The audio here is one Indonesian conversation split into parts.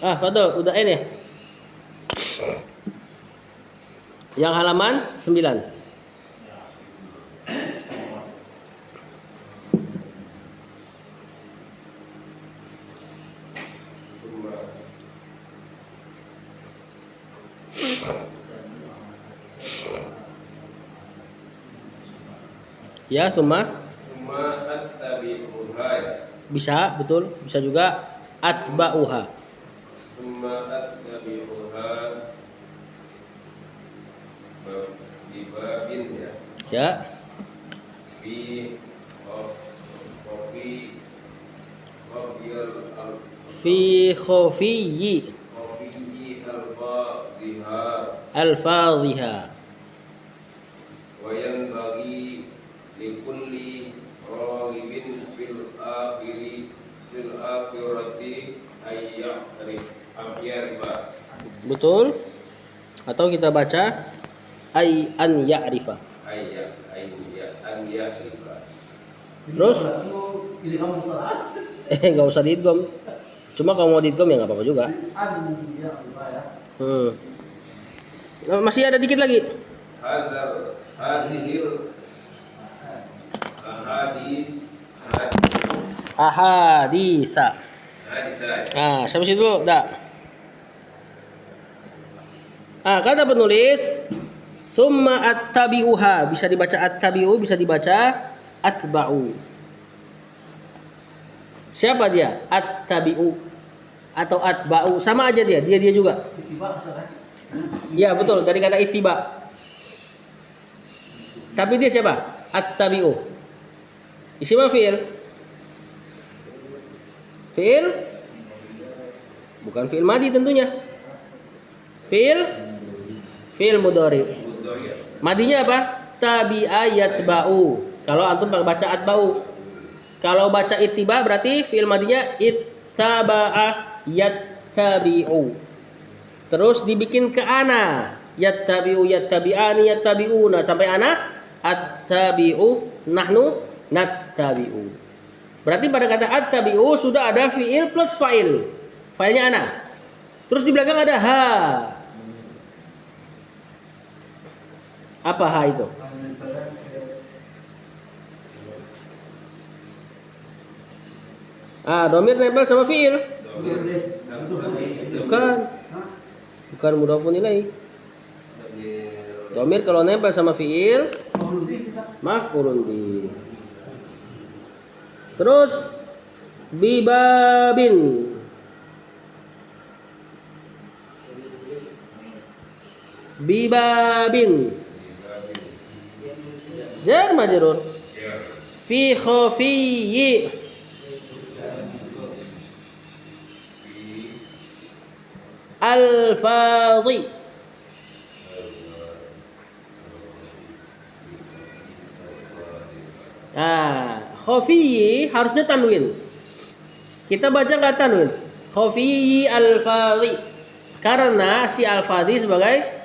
Fadol, udah ini. Yang halaman 9. Ya, summa at-tabi'uha. bisa, betul. Bisa juga atba'uha. Summa at-tabi'uha di babin ya. Ya. Fi kofi kofiyal Fi khafiyyi kofiyi al-fadhiha al-fadhiha. wa yanbaghi likulli raghibin fil akhirati ayyarifa. Betul. Atau kita baca an ya'rifa. An ya'rifa. Terus nggak usah diidgham. Cuma kalau mau diidgham ya nggak apa-apa juga. Masih ada dikit lagi. Hadhil Ahadisa. hadisah. Sampai situ dulu, dah. Kata penulis summa attabi'uha, bisa dibaca attabi'u, bisa dibaca atba'u. Siapa dia? Attabi'u atau atba'u, sama aja dia juga. Ya, betul, dari kata ittiba. Tapi dia siapa? Attabi'u. Isim apa fi'il? Fi'il? Bukan fi'il madi tentunya. Fi'il mudhari. Madinya apa? Tabi'a yatba'u. Kalau antum baca atba'u. Kalau baca ittiba berarti fi'il madinya ittaba'a yattabi'u. Terus dibikin ke ana. Yattabi'u yattabi'ani yattabi'una sampai ana attabi'u nahnu nattabi'u. Berarti pada kata attabi'u sudah ada fi'il plus fa'il. Fa'ilnya ana. Terus di belakang ada ha. Apa ha itu? Dhamir nempel sama fi'il. Bukan mudhafun ilaih. Dhamir kalau nempel sama fi'il maf'ulun bih. Terus bibabin. Jar majrur. Fi khafiyyi. Al-fadhi. Khafiyyi harusnya tanwin. Kita baca nggak tanwin? Khafiyyi al-fadhi. Karena si al-fadhi sebagai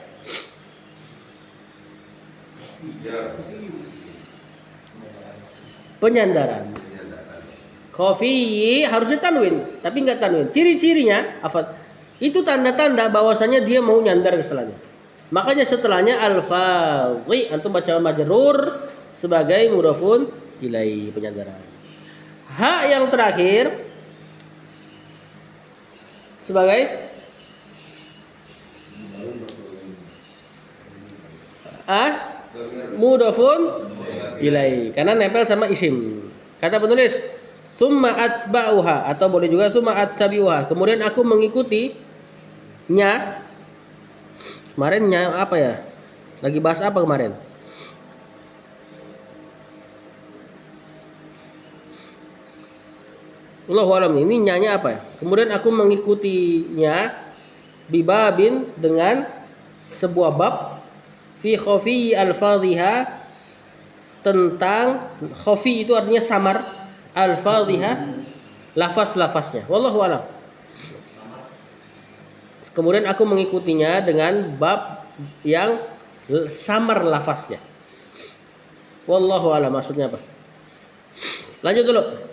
penyandaran. Khafiyyi harusnya tanwin, tapi nggak tanwin. Ciri-cirinya apa? Itu tanda-tanda bahwasanya dia mau nyandar ke setelahnya. Makanya setelahnya al-fadhi antum baca majrur sebagai mudhafun ilaih, penyandaran. Ha yang terakhir sebagai mudhafun ilaih karena nempel sama isim. Kata penulis summa atba'uha atau boleh juga summa attabi'uha. Kemudian aku mengikutinya. Kemarin nya apa ya? Lagi bahas apa kemarin? Allahu a'lam, ini nyanya apa ya? Kemudian aku mengikutinya bibabin dengan sebuah bab fi khafi al-fadhiha, tentang khafi itu artinya samar, al-fadhiha lafaz-lafaznya. Wallahu a'lam. Kemudian aku mengikutinya dengan bab yang samar lafaznya. Wallahu a'lam maksudnya apa? Lanjut dulu.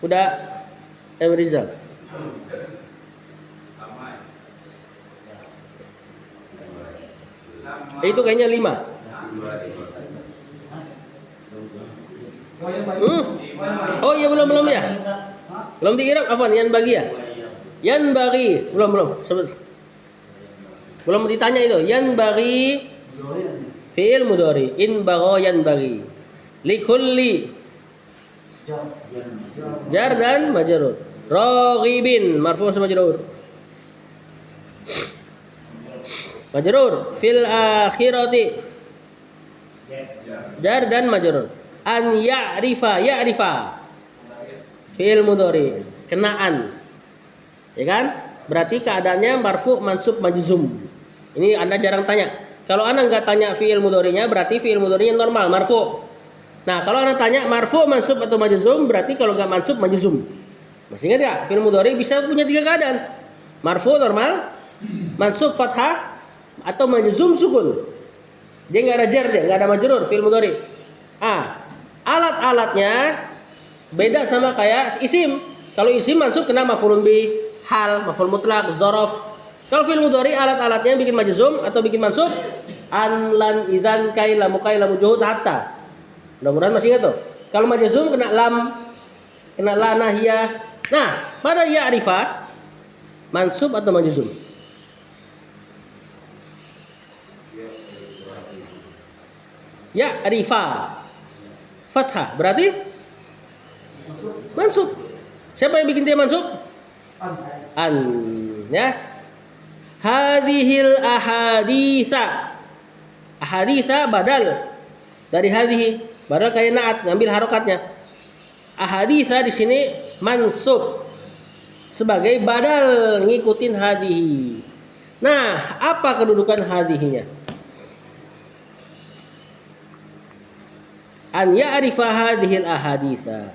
Udah M Rizal. Itu kayaknya 5. Oh iya belum ya. Belum diirab afwan yan bagi ya. Yan bagi belum. Belum ditanya itu. Yan bagi fi'il mudhari. In bagha yan bagi. Likulli jar dan majrur. Raghibin marfu' sama majrur. Majrur fil akhirati jar dan majrur. An ya'rifa fi'il mudhari kenaan. Ya kan? Berarti keadaannya marfu' mansub majzum. Ini Anda jarang tanya. Kalau Anda enggak tanya fi'il mudhari'nya berarti fi'il mudhari'nya normal marfu'. Nah, kalau Anda tanya marfu' mansub atau majzum berarti kalau enggak mansub majzum. Masih ingat ya? Fi'il mudhari' bisa punya 3 keadaan. Marfu' normal, mansub fathah atau majzum sukun. Dia enggak ada jar, dia enggak ada majrur fi'il mudhari'. Alat-alatnya beda sama kayak isim. Kalau isim mansub kena maf'ulun bi, hal, maf'ul mutlaq, dzaraf. Kalau fi'il mudhari alat-alatnya bikin majzum atau bikin mansub an, lan, idzan, kai, lam, juhud, hatta. Mudah-mudahan masih ingat tuh. Kalau majzum kena lam, kena la, nahiyah. Nah, pada ya'rifa mansub atau majzum? Ya'rifa fathah berarti mansub. Siapa yang bikin dia mansub? An, ya. Hadhil ahaditsa. Ahaditsa badal dari hadhihi. Badal kayak naat, ngambil harokatnya. Ahaditsa di sini mansub sebagai badal ngikutin hadhihi. Nah, apa kedudukan hadhihinya? An ya'rifa hadhil ahaditsa.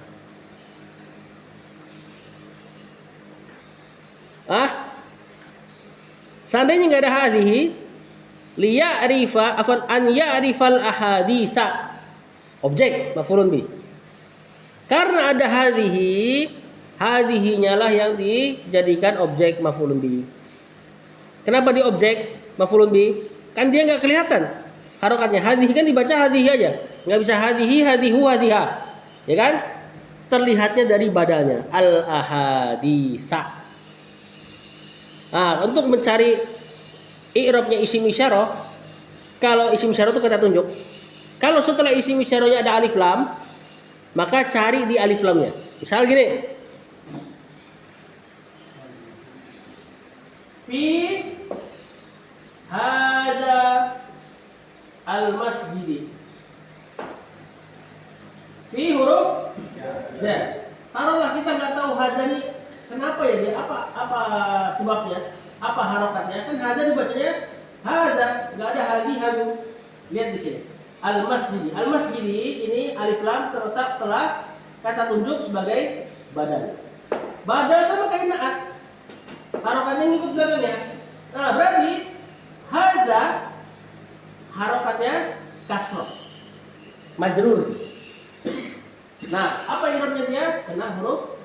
Seandainya enggak ada hadhihi, li ya'rifa afan an ya'rifal ahaditsa. Objek maf'ulun bi. Karena ada hadhihi, hadhihinya lah yang dijadikan objek maf'ulun bi. Kenapa di objek maf'ulun bi? Kan dia enggak kelihatan harokatnya. Hadhihi kan dibaca hadhihi aja. Enggak bisa hadhihi, hadhihu, hadhiha. Ya kan? Terlihatnya dari badalnya al ahaditsa. Nah, untuk mencari i'rabnya isim isyarah, kalau isim isyarah itu kata tunjuk. Kalau setelah isim isyarahnya ada alif lam, maka cari di alif lamnya. Misal gini. Fi hada al-masjid. Fi huruf ya. Taruhlah kita nggak tahu hada nih kenapa ya dia, apa sebabnya, apa harokatnya. Kan hada dibacanya hada, nggak ada hadi hadu. Lihat di sini. Al-masjid ini alif lam terletak setelah kata tunjuk sebagai badal. Badal sama kayak naat. Harokatnya ngikut belakangnya. Nah, berarti hada harokatnya kasrah. Majrur. Nah, apa i'rabnya dia? Kena huruf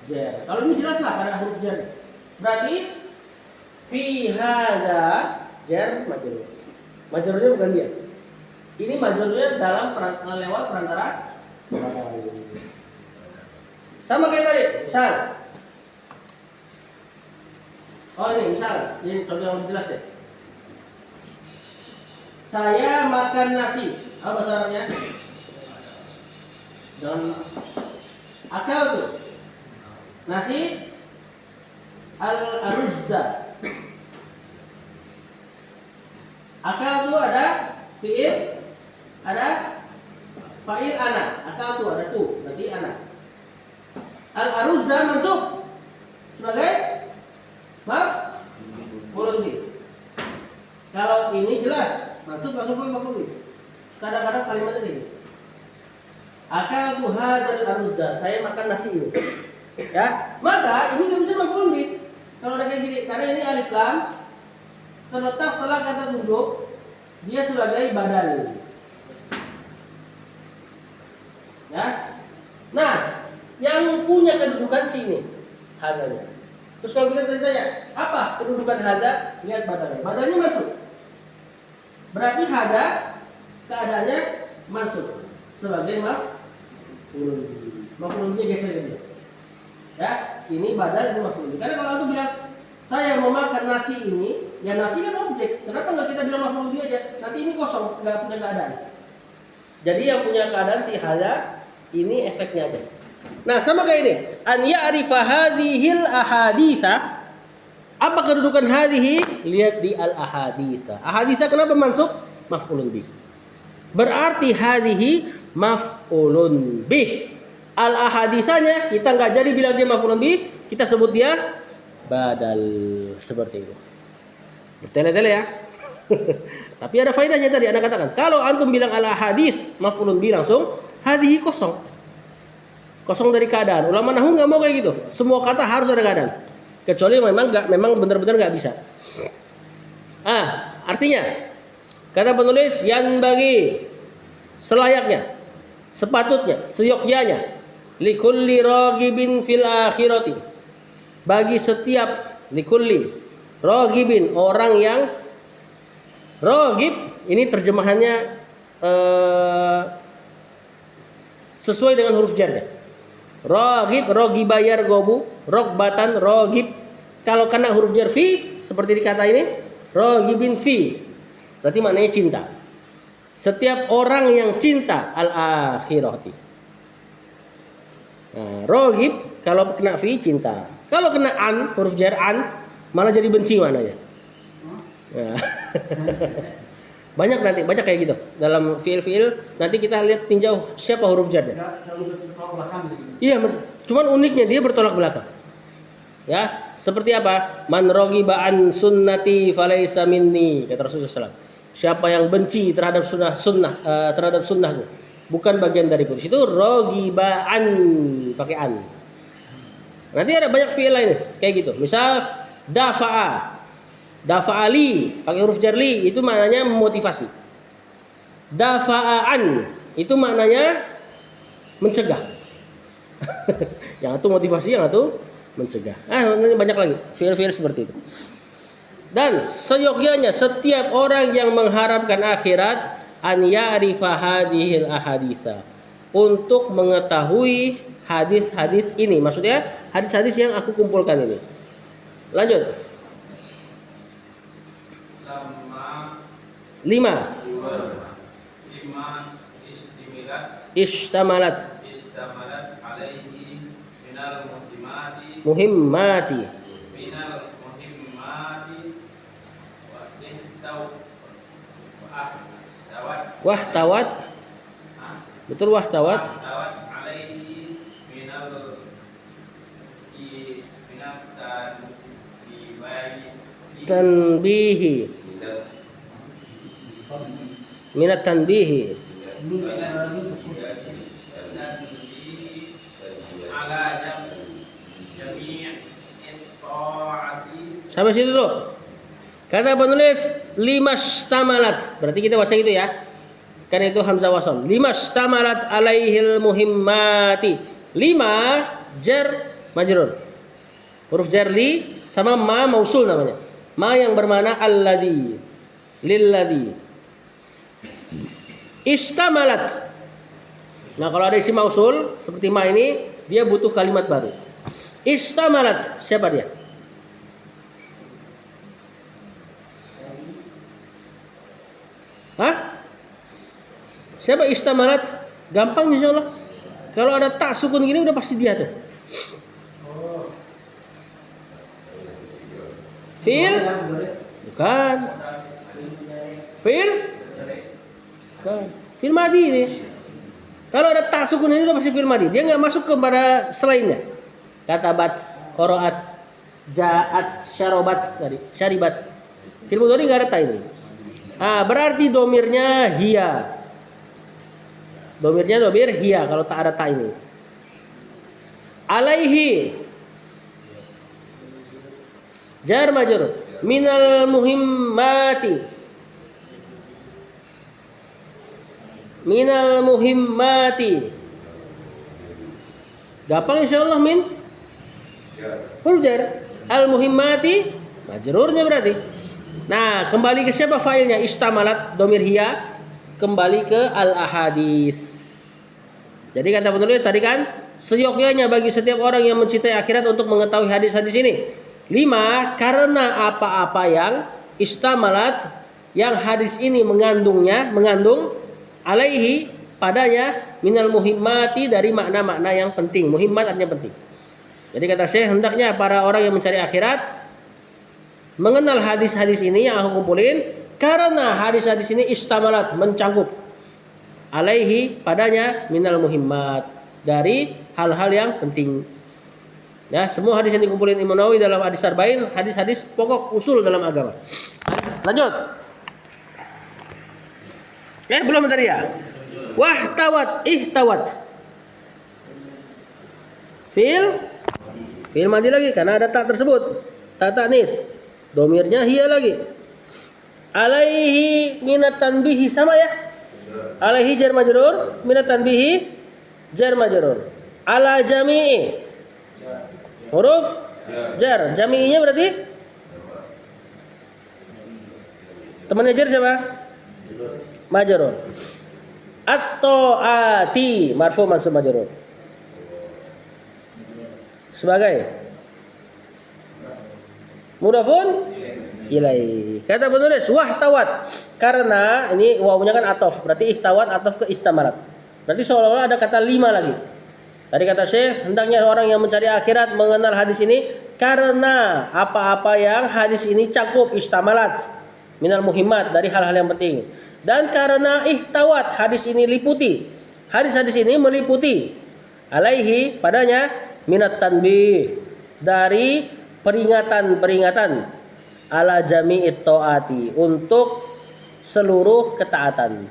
jar. Kalau ini jelas lah karena huruf jar. Berarti fi hada jar majrur. Majrurnya bukan dia. Ini majrurnya lewat perantara sama kayak tadi. Misal. Oh ini misal, ini contoh yang lebih jelas deh. Saya makan nasi. Apa bahasa Arabnya? Dengan akal tuh. Nasi al-aruzza. Akal tuh ada fi'il, ada fa'il ana. Akal tuh ada tuh, berarti ana. Al-aruzza mansub sebagai maf'ulun bih. Kalau ini jelas mansub langsung pakai maf'ul bih. Kadang-kadang kalimatnya ini. Akal tuh hadal aruzza, saya makan nasi ini. Ya, maka ini nggak bisa maf'ul bih. Kalau ada kayak gini, karena ini alif lam terletak setelah kata tunjuk, dia sebagai badal. Ya. Nah, yang punya kedudukan sini. hadanya. Terus kalau kita tanya, apa kedudukan hada? Lihat badannya. Badannya mansub. Berarti hada keadaannya mansub sebagai maf'ulun bihi. Maf'ulun bihi geser gitu. Ya, ini badan, ini maf'ulun bihi. Karena kalau aku bilang saya mau makan nasi ini, ya nasi kan objek. Kenapa nggak kita bilang maf'ulun bihi aja? Nanti ini kosong, nggak punya keadaan. Jadi yang punya keadaan si hada, ini efeknya aja. Nah, sama kayak ini. An ya'rifa hadhil ahaditsa. Apa kedudukan hadhihi? Lihat di al ahaditsa. Ahaditsa kenapa mansub? Maf'ulun bih. Berarti hadhihi maf'ulun bih. Al ahaditsanya kita nggak jadi bilang dia maf'ulun bih, kita sebut dia badal, seperti itu. Bertele-tele ya. Tapi ada faedahnya tadi Anda katakan. Kalau antum bilang al ahadits maf'ulun bih langsung, hadhihi kosong. Kosong dari keadaan. Ulama nahwu nggak mau kayak gitu. Semua kata harus ada keadaan. Kecuali memang benar-benar nggak bisa. Artinya kata penulis yang bagi selayaknya, sepatutnya, seyogyanya likulli ragibin fil akhirati. Bagi setiap likulli ragibin, orang yang ragib, ini terjemahannya sesuai dengan huruf jarnya. Ragib, rogibayar gobu, rogbatan, rogib. Kalau kena huruf jar fi, seperti di kata ini, rogibin fi, berarti maknanya cinta. Setiap orang yang cinta al-akhirati. Nah, rogib kalau kena fi cinta. Kalau kena an, huruf jar an, malah jadi benci maknanya. Nah. Banyak kayak gitu dalam fiil-fiil. Nanti kita lihat tinjau siapa huruf jarnya. Iya, cuman uniknya dia bertolak belakang. Ya, seperti apa? Man raghiba an sunnati falaysa minni, kata Rasulullah SAW. Siapa yang benci terhadap terhadap sunnahku, bukan bagian dariku. Di situ raghiba an pakai an. Nanti ada banyak fiil lain kayak gitu. Misal dafa'a, dafa'ali pakai huruf jar li, itu maknanya memotivasi. Dafa'an itu maknanya mencegah. Yang itu motivasi, yang itu mencegah. Banyak lagi fiil-fiil seperti itu. Dan seyogyanya setiap orang yang mengharapkan akhirat an ya'rifa hadhil ahaditsa, untuk mengetahui hadis-hadis ini. Maksudnya hadis-hadis yang aku kumpulkan ini. Lanjut. 5 istamalat alaihi muhimmati wahtawat, betul, wahtawat tanbihi, minat tanbihi, sampai situ dulu. Kata penulis limastamalat, berarti kita baca gitu ya, kan itu hamzah wasal. Limastamalat alaihil muhimmati. 5 jar majrur, huruf jar li sama ma mausul namanya. Ma yang bermakna alladhi, lilladhi. Istamalat. Nah, kalau ada isi mausul seperti ma ini, dia butuh kalimat baru. Istamalat, siapa dia? Siapa istamalat? Gampang insyaallah. Kalau ada tak sukun gini udah pasti dia tuh. Fiil? Bukan. Fiil? Bukan. Fiil madi ini. Kalau ada tak sukun ini udah pasti fiil madi. Dia nggak masuk kepada selainnya. Katabat, qaraat, ja'at, syarabat tadi, syaribat. Fiil mudhari nggak ada ta ini. Berarti domirnya hiya. Domirnya domir hiya kalau tak ada ta ini. Alaihi jar majrur minal muhimmati, minal muhimmati. Gampang insyaallah min. Huruf jar. Al-muhimmati majrurnya berarti. Nah, kembali ke siapa failnya? Istamalat domir hiya kembali ke al-ahadits. Jadi kata penulis tadi kan, seyogyanya bagi setiap orang yang mencintai akhirat untuk mengetahui hadis-hadis ini. 5. Karena apa-apa yang istamalat, yang hadis ini mengandung alaihi padanya minal muhimmati, dari makna-makna yang penting. Muhimmat artinya penting. Jadi kata saya, hendaknya para orang yang mencari akhirat mengenal hadis-hadis ini yang aku kumpulin, karena hadis-hadis ini istamalat, mencangkup alaihi padanya minal muhimmat, dari hal-hal yang penting. Ya, semua hadis yang dikumpulin Imam Nawawi dalam hadis arba'in, hadis-hadis pokok usul dalam agama. Lanjut. Belum tadi ya. Wahtawat, ihtawat. Fi'il madi lagi karena ada tak tersebut. Tak tanis. Domirnya hiya lagi. Alaihi minat tanbihi, sama ya. Alaihi jar majrur, minat tanbihi jar majrur. Ala jami'i huruf jar. Jami'inya berarti temannya jar siapa? Majrur. At-ta'ati marfu mansub majrur. Sebagai mudhafun ilai. Kata penulis wahtawat, karena ini wawunya kan atof, berarti ihtawat atof ke istamalat. Berarti seolah-olah ada kata 5 lagi. Tadi kata Syekh, hendaknya orang yang mencari akhirat mengenal hadis ini karena apa-apa yang hadis ini cakup, istamalat minal muhimmat, dari hal-hal yang penting. Dan karena ihtawat, hadis ini liputi, hadis-hadis ini meliputi alaihi padanya minat tanbih, dari peringatan-peringatan ala jami'it ta'ati, untuk seluruh ketaatan.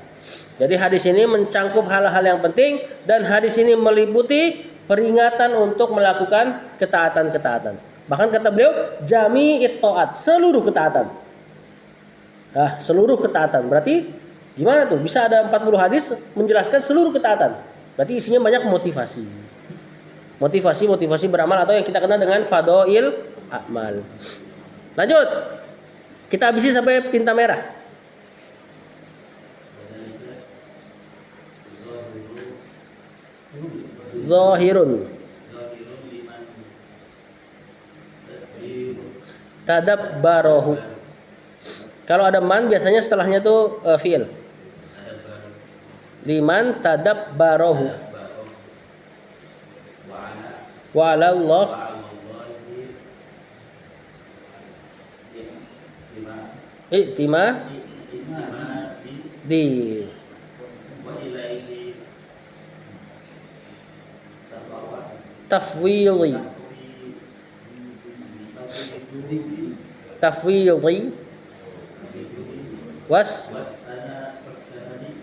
Jadi hadis ini mencangkup hal-hal yang penting, dan hadis ini meliputi peringatan untuk melakukan ketaatan-ketaatan. Bahkan kata beliau jami'it ta'at, seluruh ketaatan. Nah, seluruh ketaatan berarti gimana tuh? Bisa ada 40 hadis menjelaskan seluruh ketaatan. Berarti isinya banyak motivasi. Motivasi beramal, atau yang kita kenal dengan fadail amal. Lanjut. Kita habisi sampai tinta merah. Zahirun. Tadabbarahu. Kalau ada man biasanya setelahnya tuh fi'il. Liman tadabbarahu. Wa 'ala Allah i'tima di tafwidhi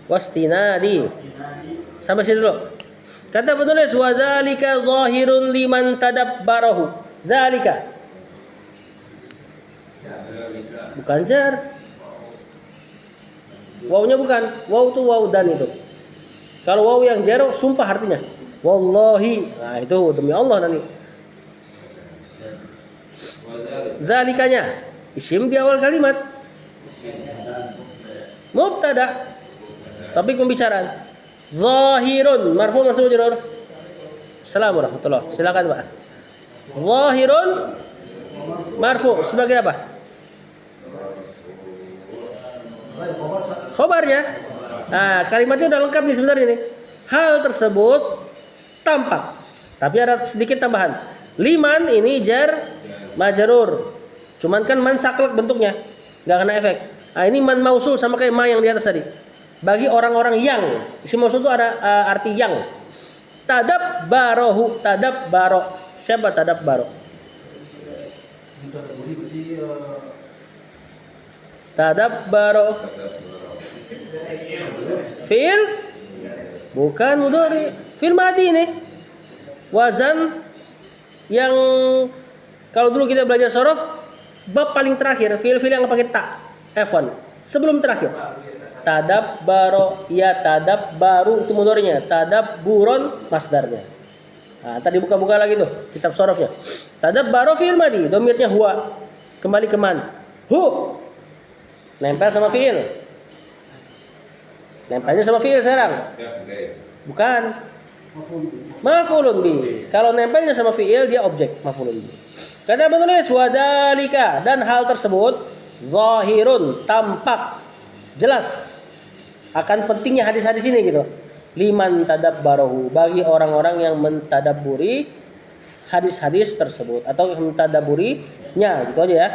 wastinadi. Sampai sini dulu. Kata penulis wa dzalika zahirun liman tadabbarahu. Dzalika bukan jar. Wawunya bukan. Waw itu waw dan itu. Kalau waw yang jar sumpah artinya. Wallahi. Nah, itu demi Allah nanti. Zalikanya isim di awal kalimat. Mubtada. Topik pembicaraan. Zahirun marfu mansub majrur. Assalamualaikum warahmatullahi. Silakan, Pak. Zahirun marfu sebagai apa? Khobarnya. Nah, kalimatnya udah lengkap nih sebenarnya nih. Hal tersebut tampak, tapi ada sedikit tambahan. Liman ini jar majrur. Cuman kan man saklek bentuknya, nggak kena efek. Nah, ini man mausul sama kayak ma yang di atas tadi. Bagi orang-orang yang, isim mausul itu ada arti yang. Tadabbarahu, tadabbaro. Siapa tadabbaro? Tadabbaro. Fi'il bukan mudhari. Fi'il madi ini. Wazan yang kalau dulu kita belajar sorof, bab paling terakhir, fi'il-fi'il yang pakai ta, F1 sebelum terakhir. Tadabbaro, ya tadabbaru itu mudhari'nya, tadabburon masdarnya. Nah, tadi buka-buka lagi tuh kitab sorofnya. Tadabbaro fi'il madi, domirnya huwa. Kembali ke man. Hu. Nempel sama fi'il. Nempelnya sama fi'il sekarang. Bukan. Maf'ulun bi. Kalau nempelnya sama fi'il dia objek maf'ulun bi. Kata penulis wadalika, dan hal tersebut zahirun, tampak, jelas akan pentingnya hadis-hadis ini gitu. Liman tadabbarahu, bagi orang-orang yang mentadabburi hadis-hadis tersebut atau mentadabburinya gitu aja ya.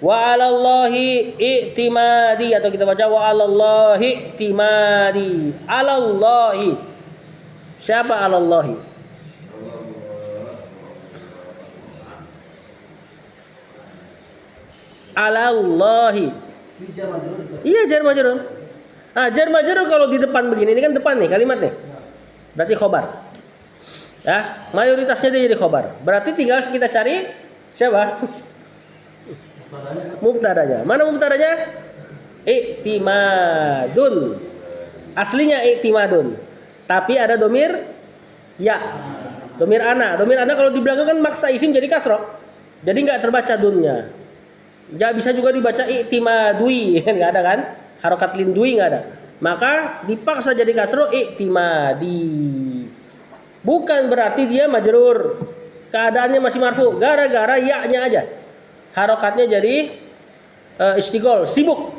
Wa 'alallahi i'timadi, atau kita baca wa 'alallahi i'timadi. 'Alallahi. Siapa 'alallahi? Alallahi. Iya, jar majrur. Jar majrur kalau di depan begini, ini kan depan nih kalimat nih. Berarti khobar. Ya, mayoritasnya dia jadi khobar. Berarti tinggal kita cari siapa? Mubtadanya. Mana mubtadanya? I'timadun. Aslinya i'timadun. Tapi ada domir ya. Domir ana. Domir ana kalau di belakang kan maksa isim jadi kasroh. Jadi nggak terbaca dunnya. Ya bisa juga dibaca i'timadui, nggak ada kan? Harokat lindui nggak ada. Maka dipaksa jadi kasroh i'timadi. Bukan berarti dia majrur. Keadaannya masih marfu, gara-gara ya-nya aja. Harokatnya jadi istighol, sibuk.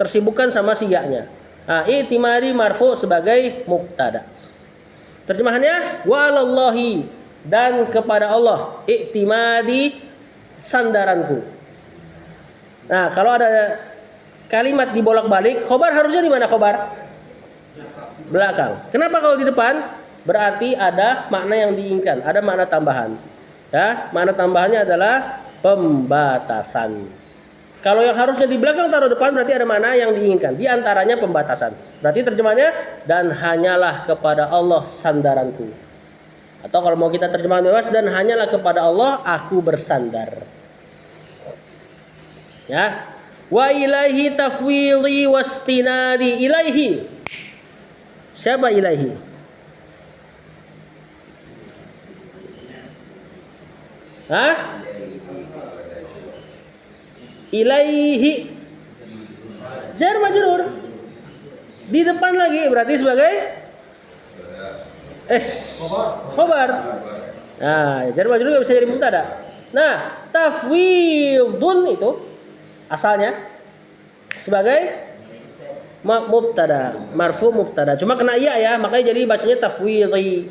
Tersibukkan sama si ya-nya. I'timadi marfu sebagai mubtada. Terjemahannya walallahi, dan kepada Allah, i'timadi sandaranku. Nah, kalau ada kalimat dibolak-balik, khobar harusnya di mana khobar? Belakang. Kenapa kalau di depan? Berarti ada makna yang diinginkan, ada makna tambahan. Ya, makna tambahannya adalah pembatasan. Kalau yang harusnya di belakang taruh depan berarti ada makna yang diinginkan. Di antaranya pembatasan. Berarti terjemahnya dan hanyalah kepada Allah sandaranku. Atau kalau mau kita terjemahan bebas, dan hanyalah kepada Allah aku bersandar. Ya. Wa ilaihi tafwidhi wastinadi. Ilaihi. Siapa ilaihi? Hah? Ilaihi. Jar majrur. Di depan lagi berarti sebagai khobar. Nah, jar majrur enggak bisa jadi mubtada. Nah, tafwidun itu asalnya sebagai mubtada, marfu mubtada. Cuma kena ya, makanya jadi bacanya tafwidhi.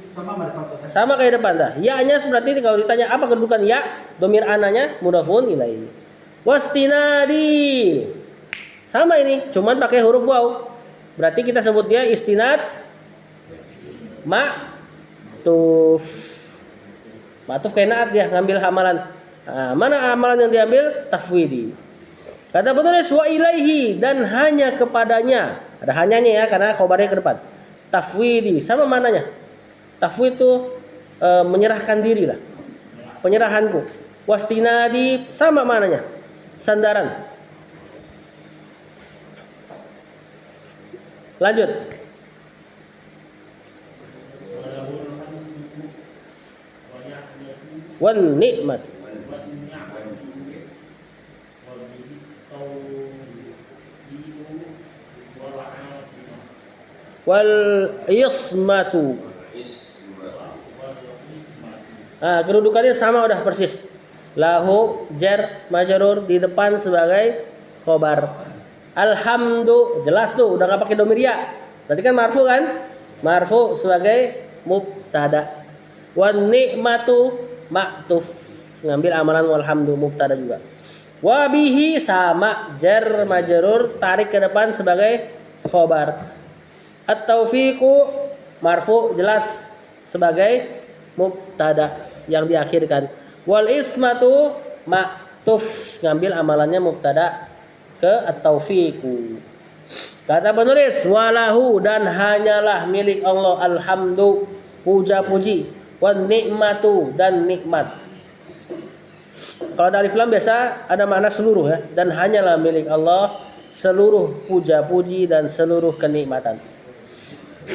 Sama kayak depan dah. Ya-nya berarti kalau ditanya apa kedudukan ya, domir ananya mudhafun ilaihi. Wastinadi. Sama ini, cuman pakai huruf waw. Berarti kita sebut dia istinad ma'tuf. Ma'tuf kayak naat dia ngambil amalan. Nah, mana amalan yang diambil? Tafwidi. Kata penulis wa ilaihi, dan hanya kepadanya. Ada hanyanya ya karena khobarnya ke depan. Tafwidi sama mananya? Tafwid itu menyerahkan diri lah. Penyerahanku. Wastinadi sama mananya? Sandaran. Lanjut. Wan nikmat. Wal ismatu. Kedudukannya sama udah persis. Lahu jar majrur di depan sebagai khobar. Alhamdu jelas tuh udah nggak pakai domir ya. Berarti kan marfu kan? Marfu sebagai mubtada. Wan nikmatu ma'tuf, ngambil amalan walhamdu mubtada juga. Wa bihi sama jar majrur tarik ke depan sebagai khobar. At-taufiqu marfu jelas sebagai mubtada yang diakhirkan. Wal ismatu ma'tuf, ngambil amalannya mubtada ke at-taufiqu. Kata penulis walahu, dan hanyalah milik Allah alhamdu, puja-puji, wan nikmatu, dan nikmat. Kalau ada alif lam biasa ada makna seluruh ya, dan hanyalah milik Allah seluruh puja-puji dan seluruh kenikmatan.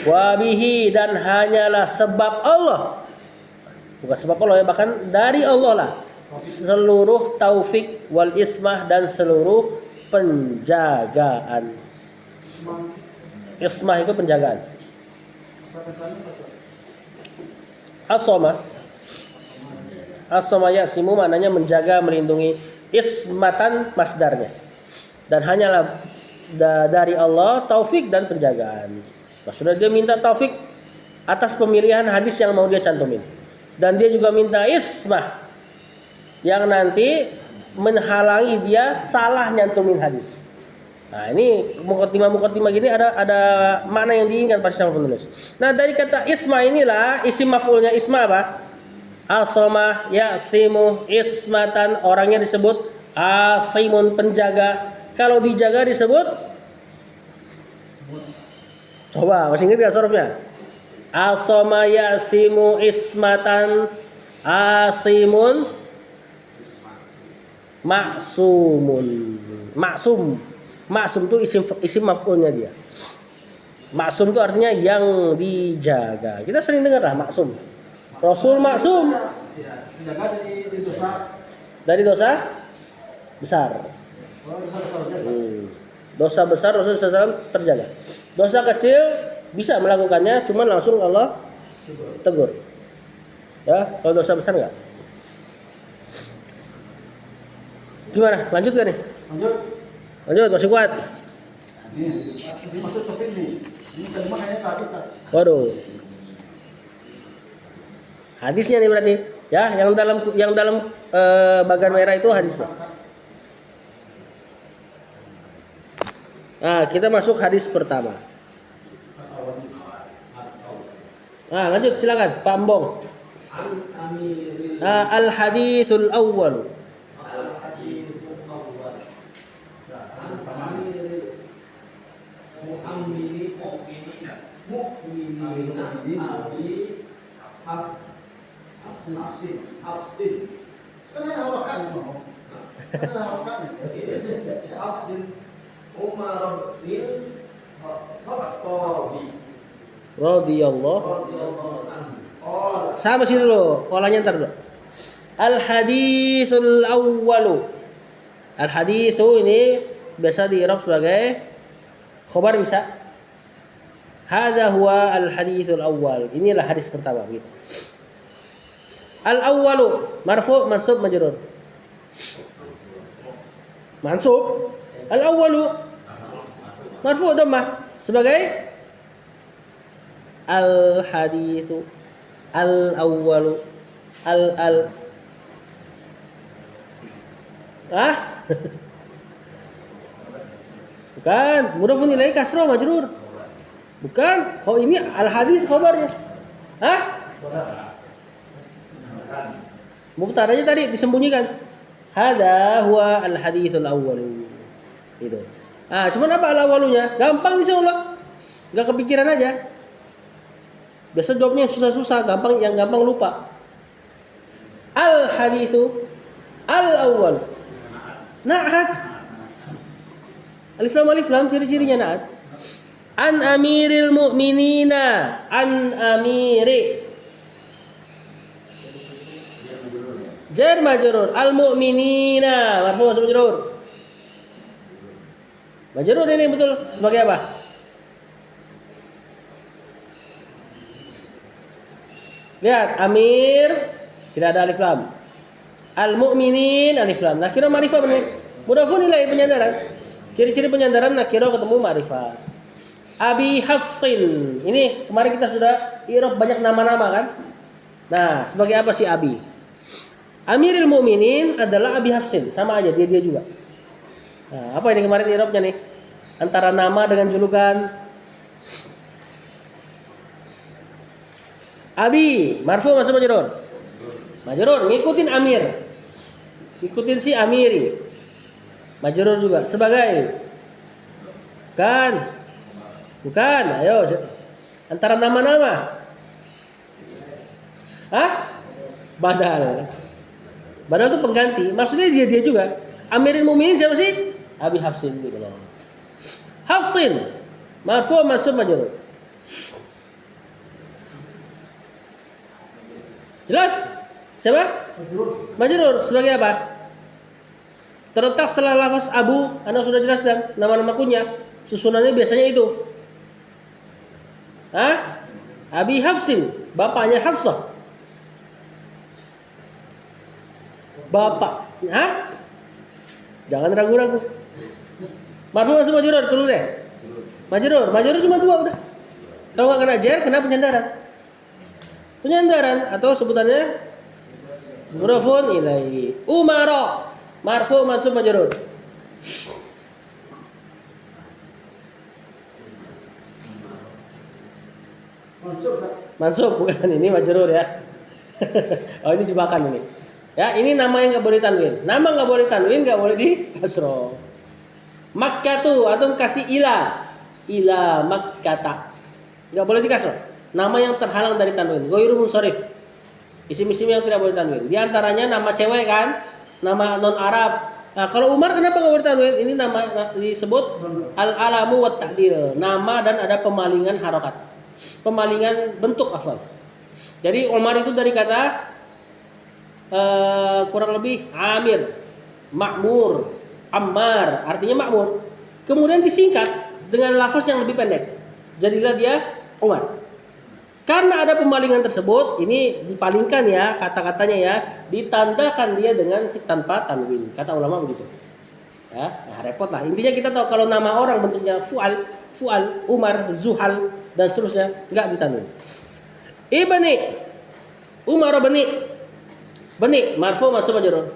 Wa bihi, dan hanyalah sebab Allah. Bukan sebab Allah ya, bahkan dari Allah lah. seluruh taufik wal ismah dan seluruh penjagaan. Ismah itu penjagaan. As-soma ya'simu maknanya menjaga, melindungi. Ismatan masdarnya. Dan hanyalah dari Allah taufik dan penjagaan. Maksudnya dia minta taufik atas pemilihan hadis yang mau dia cantumin. Dan dia juga minta ismah yang nanti menghalangi dia salah nyantumin hadis. Nah, ini mukaddimah gini ada makna yang diinginkan pasti sama penulis. Nah, dari kata isma inilah isim maf'ulnya isma apa? As-somah ya'simu ismatan, orangnya disebut asimun, penjaga. Kalau dijaga disebut, coba masih ingat enggak sorofnya? As-somah ya'simu ismatan asimun maksumun. Maksum itu isim maf'ulnya dia. Maksum itu artinya yang dijaga. Kita sering dengar lah maksum. Rasul maksum. Dari dosa besar. Dosa besar Rasul SAW terjaga. Dosa kecil bisa melakukannya, cuman langsung Allah tegur. Ya, kalau dosa besar enggak? Gimana? Lanjut gak nih? Lanjut, masih kuat. Ini maksud topik nih. Ini kalimat hanya tadi. Waduh. Hadisnya nih berarti. Ya, yang dalam bagan merah itu hadisnya. Nah, kita masuk hadis pertama. Nah, lanjut silakan Pak Embong. Al-hadisul awwal. Radhiyallahu sama sih dulu, polanya ntar dulu. Al-hadisul awwalu. Al-hadisu ini biasa di-i'rab sebagai khabar bisa. Hadza huwa al-hadisul awwal. Inilah hadis pertama gitu. Al-awwalu marfu' mansub majrur. Mansub al-awwalu marfu' dhammah sebagai al-hadisu al-awwalu bukan mudhafun ilaih kasrah majrur. Bukan, kalau ini al-hadis khabarnya. Mubtada'nya tadi disembunyikan. Hadza huwa al-hadisul awwalu. Itu. Cuman apa al-awwalunya? Gampang insyaallah. Enggak kepikiran aja. Biasa jawabnya yang susah-susah, yang gampang lupa. Al-haditsu al-awwal. Na'at. Alif lam ciri-cirinya na'at. An amiril mu'minina, an amiri. Jar majrur, al mu'minina, marfu masuk majrur. Majrur ini betul sebagai apa? Lihat, amir tidak ada alif lam. Al mu'minin alif lam. Nakirah ma'rifah benar. Mudhafun ilaih penyandaran. Ciri-ciri penyandaran nakirah ketemu ma'rifah. Abi Hafsin. Ini kemarin kita sudah i'rab banyak nama-nama kan? Nah, sebagai apa sih Abi? Amiril Mu'minin adalah Abi Hafsin, sama aja dia juga. Nah, apa ini kemarin i'rabnya nih? Antara nama dengan julukan. Abi, marfu masuk majrur. Majrur ngikutin Amir. Ngikutin si Amiri. Majrur juga sebagai Bukan, ayo. Antara nama-nama. Badal. Badal itu pengganti. Maksudnya dia juga. Amirul Mukminin siapa sih? Abi Hafsin gitu loh. Hafsin. Marfu mansub majrur. Jelas? Siapa? Majrur. Sebagai apa? Terletak setelah lafaz Abu. Anda sudah jelaskan nama-nama kunyah. Susunannya biasanya itu. Abi Hafsin, bapaknya Hafsah. Bapak. Jangan ragu-ragu. Marfu mansub majrur dulu deh. Majrur cuma dua udah. Kalau nggak kena jar, kena penyandaran. Penyandaran atau sebutannya mudhafun ilaihi. Umara, marfu mansub majrur. Mansub bukan ini majrur ya. Oh ini jebakan ini. Ya ini nama yang nggak boleh tanwin. Nama nggak boleh tanwin, nggak boleh di kasroh. Makkah tuh atau kasih ila makkata, nggak boleh di kasroh. Nama yang terhalang dari tanwin. Ghairu munsharif. Isim-isim yang tidak boleh tanwin. Di antaranya nama cewek kan, nama non Arab. Nah kalau Umar kenapa nggak boleh tanwin? Ini nama disebut al-alamu wat ta'dil. Nama dan ada pemalingan harokat. Pemalingan bentuk afal. Jadi Umar itu dari kata kurang lebih Amir, Makmur, Ammar, artinya makmur. Kemudian disingkat dengan lafaz yang lebih pendek. Jadilah dia Umar. Karena ada pemalingan tersebut, ini dipalingkan ya kata-katanya ya, ditandakan dia dengan tanpa tanwin. Kata ulama begitu. Ya, nah repot lah. Intinya kita tahu kalau nama orang bentuknya Fual, Umar, Zuhal dan seterusnya enggak ditanwin. Ibni Umar Bani marfu mansub majrur.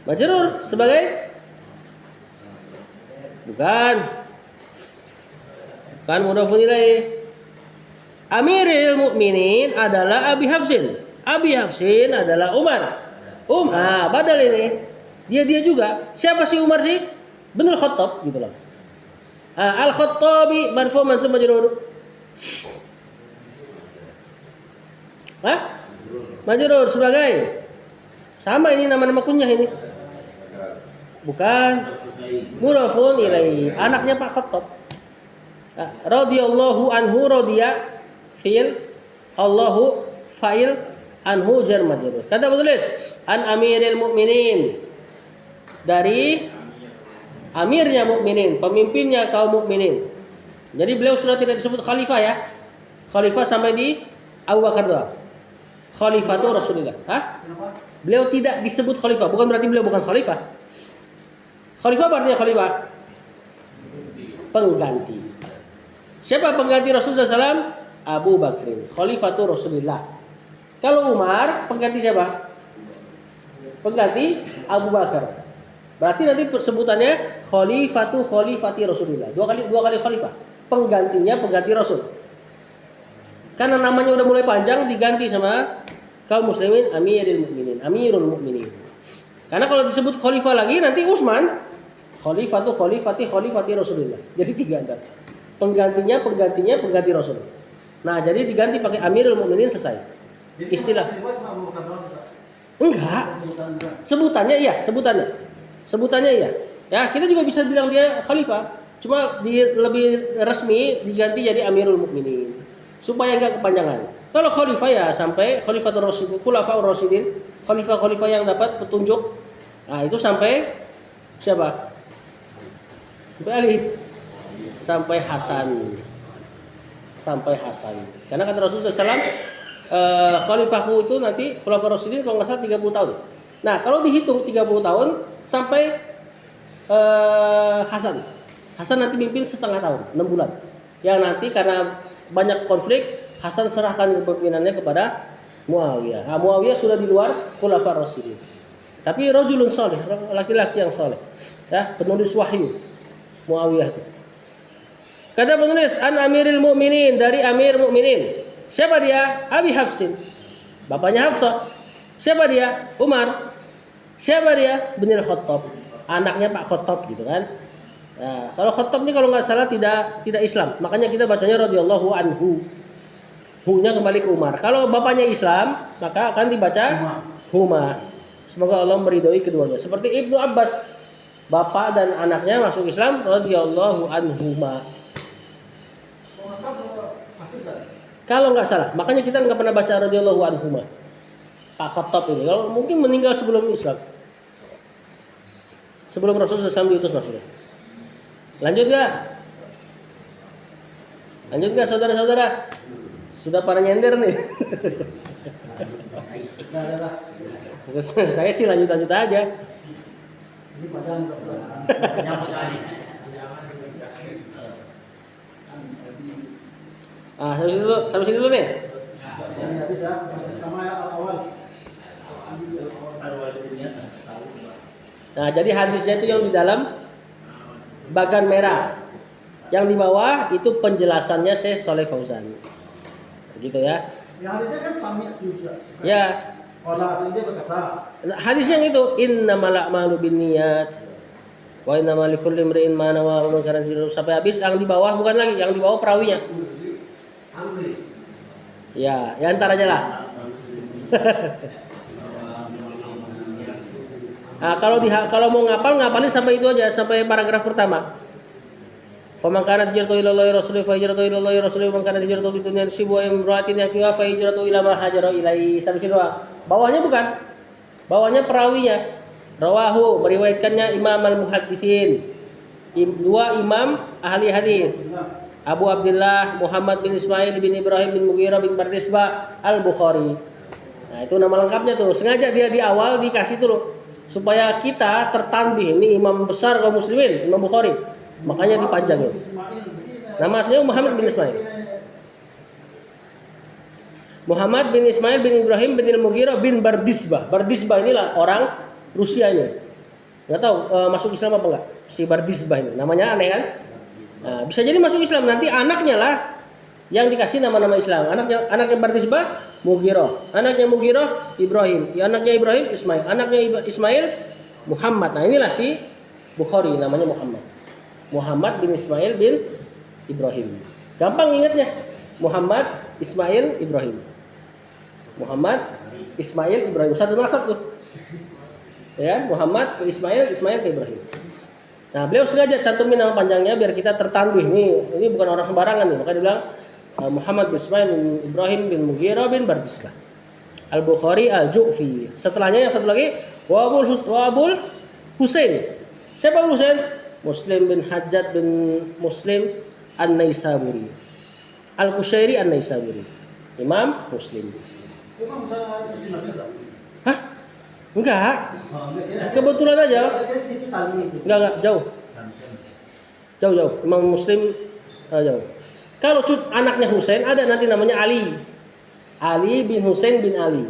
Majrur sebagai bukan mudhafun ilaih. Amirul Mukminin adalah Abi Hafsin. Abi Hafsin adalah Umar. Badal ini. Dia juga. Siapa sih Umar sih? Bener Khattab gitu loh. Al-Khattabi marfu mansub majrur. Majrur sebagai sama ini nama-nama kunyah ini. Bukan mudhafun ilaihi. Anaknya Pak Khattab. Radhiyallahu anhu radiya fi'il Allahu fa'il anhu jar majrur. Kata penulis an amiril mukminin, dari amirnya mukminin, pemimpinnya kaum mukminin. Jadi beliau sudah tidak disebut khalifah ya. Khalifah sampai di Abu Bakar doang. Khalifatu Rasulullah. Beliau tidak disebut khalifah, bukan berarti beliau bukan khalifah. Khalifah artinya khalifah pengganti. Siapa pengganti Rasulullah SAW? Abu Bakrin, Khalifatu Rasulullah. Kalau Umar, pengganti siapa? Pengganti Abu Bakar. Berarti nanti sebutannya Khalifati Rasulullah. Dua kali khalifah. Penggantinya pengganti Rasul. Karena namanya udah mulai panjang, diganti sama kaum muslimin Amirul Mukminin. Karena kalau disebut khalifah lagi nanti Utsman, Khalifati Rasulullah. Jadi tiga antar. Penggantinya pengganti Rasul. Nah, jadi diganti pakai Amirul Mukminin selesai. Istilah. Enggak. Sebutannya iya. Ya, kita juga bisa bilang dia khalifah. Cuma lebih resmi diganti jadi Amirul Mukminin. Supaya enggak kepanjangan. Kalau khalifah ya sampai Khalifatul Rasyidin, Khulafaur Rasyidin, khalifah yang dapat petunjuk. Nah, itu sampai siapa? Sampai Ali. Sampai Hasan. Karena kata Rasulullah SAW, khalifahku itu nanti Khulafaur Rasyidin kalau enggak salah 30 tahun. Nah, kalau dihitung 30 tahun sampai Hasan nanti mimpin setengah tahun, 6 bulan. Yang nanti karena banyak konflik, Hasan serahkan kepemimpinannya kepada Muawiyah. Muawiyah sudah di luar Khulafaur Rasyidin. Tapi rajulun saleh, laki-laki yang saleh. Ya, penulis wahyu. Muawiyah itu. Kata penulis an Amiril Mukminin, dari Amir Mukminin. Siapa dia? Abi Hafsin. Bapaknya Hafsah. Siapa dia? Umar. Siapa dia? Binil Khattab. Anaknya Pak Khattab gitu kan. Nah, kalau Khattab ini kalau nggak salah tidak Islam. Makanya kita bacanya radhiyallahu anhu. Hu-nya kembali ke Umar. Kalau bapaknya Islam, maka akan dibaca Huma. Semoga Allah meridhoi keduanya. Seperti Ibnu Abbas, bapak dan anaknya masuk Islam radhiyallahu anhuma. Kalau nggak salah, makanya kita nggak pernah baca radhiyallahu anhuma. Pak Khattab ini, kalau mungkin meninggal sebelum Islam, sebelum Rasulullah SAW diutus maksudnya. Lanjut nggak saudara-saudara? Sudah pada nyender nih. Saya sih lanjut aja. Ini padahal Sampai sini dulu nih. Nah, jadi hadisnya itu yang di dalam bagan merah. Yang di bawah itu penjelasannya Syekh Shalih Fauzan. Gitu ya. yang hadisnya kan sami juga. Ya. Kalau dia berkata, Hadisnya yang itu innamal a'malu binniyat wa innamal likulli imri'in ma nawa wa man kana sampai habis. Yang di bawah bukan lagi, yang di bawah perawinya. Ya, ya antar aja lah. Nah, kalau mau ngapalin sampai itu aja, sampai paragraf pertama. Faman kana hijratuhu ila Allahi Rasulih fa hijratuhu ila Allahi Rasulih wa man kana hijratuhu li dunyan yusibuha imra'atin yaqiha fa hijratuhu ila ma hajara ilaihi. Sampai situ doang. Bawahnya bukan. Bawahnya perawinya. Rawahu, meriwayatkannya Imam al-Muhaddisin. Dua imam ahli hadis. Abu Abdullah Muhammad bin Ismail bin Ibrahim bin Mughirah bin Bardisbah Al-Bukhari. Nah, itu nama lengkapnya tuh. Sengaja dia di awal dikasih tuh supaya kita tertanbih, ini imam besar kaum muslimin, Imam Bukhari. Makanya dipanjangin. Nama aslinya Muhammad bin Ismail. Muhammad bin Ismail bin Ibrahim bin Mughirah bin Bardisbah. Bardisbah inilah orang Rusia ini. Nggak tahu masuk Islam apa enggak si Bardisbah ini. Namanya aneh kan? Nah, bisa jadi masuk Islam, nanti anaknya lah yang dikasih nama-nama Islam. Anaknya Bardisbah Mughirah, anaknya Mughirah Ibrahim, anaknya Ibrahim Ismail, anaknya Ismail Muhammad. Nah, inilah si Bukhari namanya Muhammad bin Ismail bin Ibrahim. Gampang ingatnya. Muhammad Ismail Ibrahim. Muhammad Ismail Ibrahim. Satu nasab tuh. Ya, Muhammad ke Ismail ke Ibrahim. Nah, beliau sengaja cantumin nama panjangnya biar kita tertanbih. Ini bukan orang sembarangan nih. Maka dia bilang Muhammad bin Ismail bin Ibrahim bin Mughirah bin Bardisbah Al-Bukhari Al-Ju'fi. Setelahnya yang satu lagi Abul Husain. Siapa Abul Husain? Muslim bin Hajjaj bin Muslim An-Naisaburi. Al-Qushairi An-Naisaburi. Imam Muslim. memang saya di Madinah. Hah? Enggak. Kebetulan aja. Enggak jauh. Jauh. Imam Muslim jauh. Kalau anaknya Husain ada nanti namanya Ali. Ali bin Husain bin Ali.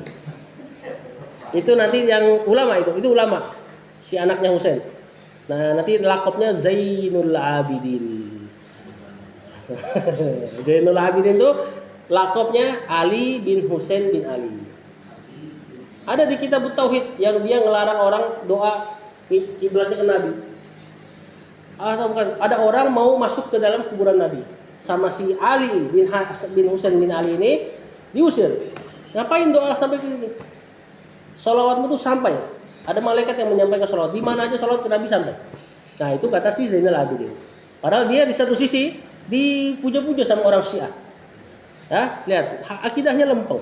Itu nanti yang ulama itu ulama. Si anaknya Husain. Nah, nanti lakopnya Zainul Abidin. Zainul Abidin itu lakopnya Ali bin Husain bin Ali. Ada di kitab Tauhid yang dia ngelarang orang doa kiblatnya ke Nabi. Atau bukan, ada orang mau masuk ke dalam kuburan Nabi. Sama si Ali bin Husain bin Ali ini diusir. Ngapain doa sampai ke sini? Sholawatmu tuh sampai. Ada malaikat yang menyampaikan sholawat. Di mana aja sholawat ke Nabi sampai. Nah, itu kata si Zainal Abidin. Padahal dia di satu sisi dipuja-puja sama orang Syiah. Ya, lihat akidahnya lempeng.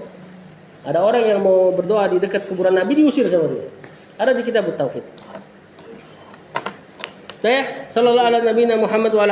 Ada orang yang mau berdoa di dekat kuburan Nabi diusir sama dia. Ada di kitab Tauhid. Saya sallallahu alaihi Muhammad wa ala